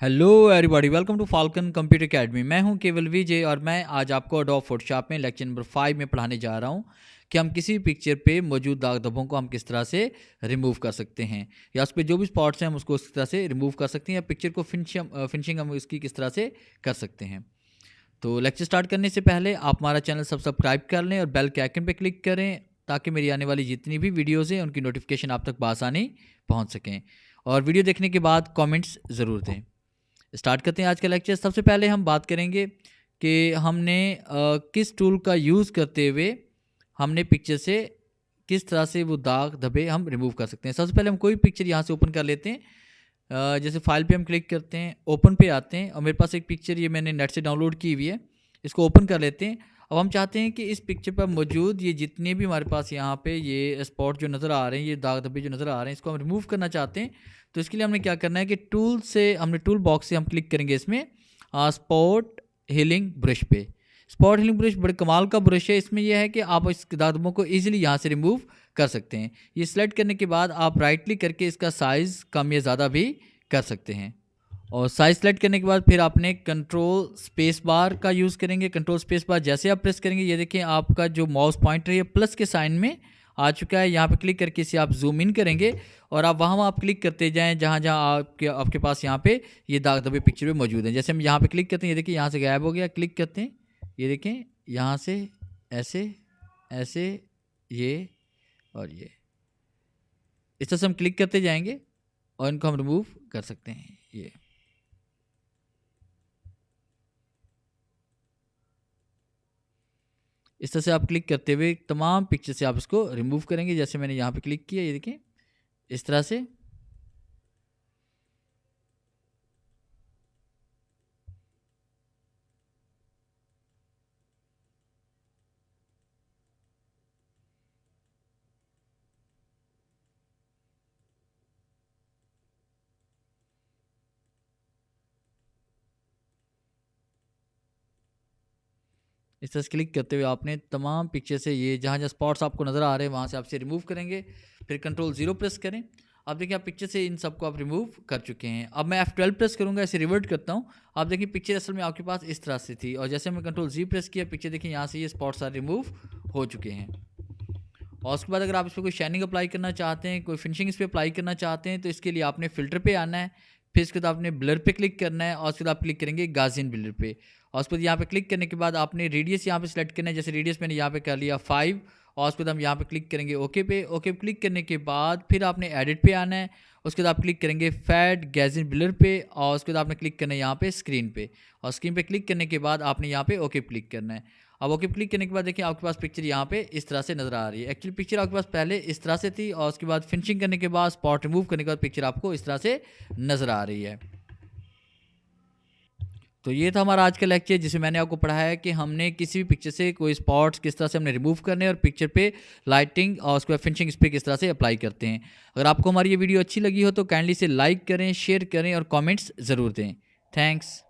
Hello everybody, welcome to Falcon computer academy. मैं हूं केवल विजय और मैं आज आपको एडोब फोटोशॉप में लेक्चर नंबर 5 में पढ़ाने जा रहा हूं कि हम किसी भी पिक्चर पे मौजूद दाग धब्बों को हम किस तरह से रिमूव कर सकते हैं, या उस पर जो भी स्पॉट्स हैं हम उसको उस तरह से रिमूव कर सकते हैं, या पिक्चर को फिनिशिंग हम उसकी किस तरह से कर सकते हैं। तो लेक्चर स्टार्ट करने से पहले आप हमारा चैनल सब्सक्राइब कर लें और बेल के आइकन पर क्लिक करें ताकि मेरी आने वाली जितनी भी वीडियोज़ हैं उनकी नोटिफिकेशन आप तक बआसानी पहुँच सकें। और वीडियो देखने के बाद कॉमेंट्स ज़रूर दें। स्टार्ट करते हैं आज का लेक्चर। सबसे पहले हम बात करेंगे कि हमने किस टूल का यूज़ करते हुए हमने पिक्चर से किस तरह से वो दाग धब्बे हम रिमूव कर सकते हैं। सबसे पहले हम कोई पिक्चर यहाँ से ओपन कर लेते हैं। जैसे फाइल पे हम क्लिक करते हैं, ओपन पे आते हैं और मेरे पास एक पिक्चर ये मैंने नेट से डाउनलोड की हुई है, इसको ओपन कर लेते हैं। अब हम चाहते हैं कि इस पिक्चर पर मौजूद ये जितने भी हमारे पास यहाँ पे ये स्पॉट जो नज़र आ रहे हैं, ये दाग धब्बे जो नज़र आ रहे हैं, इसको हम रिमूव करना चाहते हैं। तो इसके लिए हमने क्या करना है कि टूल बॉक्स से हम क्लिक करेंगे इसमें स्पॉट हीलिंग ब्रश पे। स्पॉट हीलिंग ब्रश बड़े कमाल का ब्रश है। इसमें यह है कि आप इस दाग धब्बों को ईजिली यहाँ से रिमूव कर सकते हैं। ये सिलेक्ट करने के बाद आप राइट क्लिक करके इसका साइज़ कम या ज़्यादा भी कर सकते हैं। और साइज सेलेक्ट करने के बाद फिर आपने कंट्रोल स्पेस बार का यूज़ करेंगे। कंट्रोल स्पेस बार जैसे आप प्रेस करेंगे, ये देखें आपका जो माउस पॉइंटर है प्लस के साइन में आ चुका है। यहाँ पे क्लिक करके इसे आप जूम इन करेंगे और आप वहाँ आप क्लिक करते जाएं जहाँ जहाँ आपके पास यहाँ पे ये दाग धब्बे पिक्चर में मौजूद हैं। जैसे हम यहाँ पे क्लिक करते हैं, ये देखिए यहाँ से गायब हो गया। क्लिक करते हैं, ये देखें यहाँ से ऐसे ऐसे ये और ये इस तरह से हम क्लिक करते जाएंगे और इनको हम रिमूव कर सकते हैं। ये इस तरह से आप क्लिक करते हुए तमाम पिक्चर से आप इसको रिमूव करेंगे। जैसे मैंने यहाँ पे क्लिक किया, ये देखिए इस तरह से। इस तरह से क्लिक करते हुए आपने तमाम पिक्चर से ये जहाँ जहाँ स्पॉट्स आपको नज़र आ रहे हैं वहाँ से आपसे रिमूव करेंगे। फिर कंट्रोल 0 प्रेस करें। आप देखिए आप पिक्चर से इन सबको आप रिमूव कर चुके हैं। अब मैं F12 प्रेस करूँगा, ऐसे रिवर्ट करता हूँ। आप देखिए पिक्चर असल में आपके पास इस तरह से थी और जैसे मैं कंट्रोल Z प्रेस किया, पिक्चर देखिए यहाँ से ये स्पॉट्स सारे रिमूव हो चुके हैं। और उसके बाद अगर आप इस पर कोई शाइनिंग अप्लाई करना चाहते हैं, कोई फिनिशिंग इस पर अप्लाई करना चाहते हैं, तो इसके लिए आपने फ़िल्टर पे आना है। फिर इसके बाद आपने ब्लर पे क्लिक करना है और उसके बाद आप क्लिक करेंगे गाजियन ब्लर पे। और उसके बाद यहाँ पे क्लिक करने के बाद आपने रेडियस यहाँ पे सेलेक्ट करना है। जैसे रेडियस मैंने यहाँ पे कर लिया 5 और उसके बाद हम यहाँ पे क्लिक करेंगे ओके पे। ओके पे क्लिक करने के बाद फिर आपने एडिट पे आना है। उसके बाद आप क्लिक करेंगे फैट गाजियन ब्लर पे और उसके बाद आपने क्लिक करना है यहाँ पे स्क्रीन पे। और स्क्रीन पे क्लिक करने के बाद आपने यहाँ पे ओके क्लिक करना है। अब ओके क्लिक करने के बाद देखिए आपके पास पिक्चर यहाँ पे इस तरह से नज़र आ रही है। एक्चुअली पिक्चर आपके पास पहले इस तरह से थी और उसके बाद फिनिशिंग करने के बाद स्पॉट रिमूव करने के बाद पिक्चर आपको इस तरह से नज़र आ रही है। तो ये था हमारा आज का लेक्चर जिसमें मैंने आपको पढ़ाया कि हमने किसी भी पिक्चर से कोई स्पॉट्स किस तरह से हमने रिमूव करने और पिक्चर पे लाइटिंग और उसके बाद फिनिशिंग इस पर किस तरह से अप्लाई करते हैं। अगर आपको हमारी ये वीडियो अच्छी लगी हो तो काइंडली से लाइक करें, शेयर करें और कमेंट्स ज़रूर दें। थैंक्स।